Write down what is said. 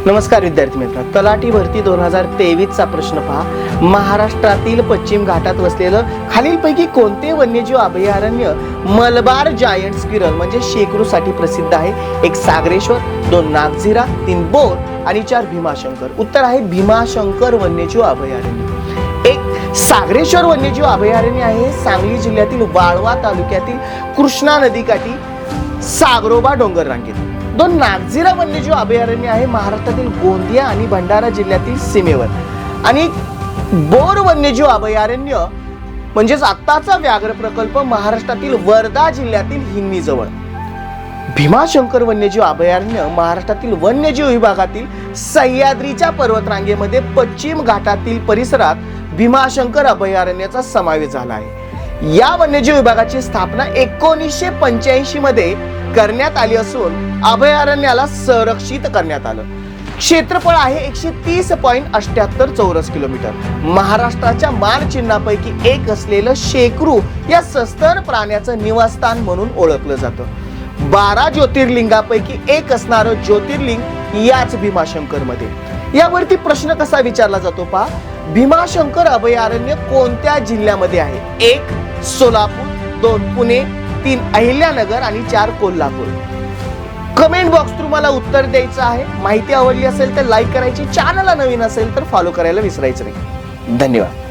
नमस्कार विद्यार्थी मित्र, तलाठी भरती 2023 चा प्रश्न पहा. महाराष्ट्रातील पश्चिम घाटात वसलेलं खालीलपैकी कोणते वन्यजीव अभयारण्य मलबार जायंट स्क्विरल म्हणजे शेकरूसाठी प्रसिद्ध आहे? 1 सागरेश्वर, 2 नागझिरा, 3 बोर आणि 4 भीमाशंकर. उत्तर आहे भीमाशंकर वन्यजीव अभयारण्य. 1 सागरेश्वर वन्यजीव अभयारण्य आहे सांगली जिल्ह्यातील वाळवा तालुक्यातील कृष्णा नदीकाठी सागरोबा डोंगर रांगेत. 2 नागझिरा वन्यजीव अभयारण्य आहे महाराष्ट्रातील गोंदिया आणि भंडारा जिल्ह्यातील सीमेवर. आणि बोर वन्यजीव अभयारण्य म्हणजेच आत्ताचा व्याघ्र प्रकल्प महाराष्ट्रातील वर्धा जिल्ह्यातील हिंगणी जवळ. भीमाशंकर वन्यजीव अभयारण्य महाराष्ट्रातील वन्यजीव विभागातील सह्याद्रीच्या पर्वतरांगेमध्ये पश्चिम घाटातील परिसरात भीमाशंकर अभयारण्याचा समावेश झाला आहे. या वन्यजीव विभागाची स्थापना 1985 मध्ये करण्यात आली असून अभयारण्याला संरक्षित करण्यात आलं. क्षेत्रफळ आहे 130.78 चौरस किलोमीटर. महाराष्ट्राच्या मानचिन्हापैकी एक असलेलं शेकरू या सस्तर प्राण्याचं निवासस्थान म्हणून ओळखलं जातं. 12 ज्योतिर्लिंगापैकी एक असणारं ज्योतिर्लिंग याच भीमाशंकर मध्ये. यावरती प्रश्न कसा विचारला जातो पहा. भीमाशंकर अभयारण्य कोणत्या जिल्ह्यामध्ये आहे? 1 सोलापूर, 2 पुणे, 3 अहिल्यानगर आणि 4 कोल्हापूर. कमेंट बॉक्स तुम्हाला उत्तर द्यायचं आहे. माहिती आवडली असेल तर लाईक करायची, चॅनलला नवीन असेल तर फॉलो करायला विसरायचं नाही. धन्यवाद.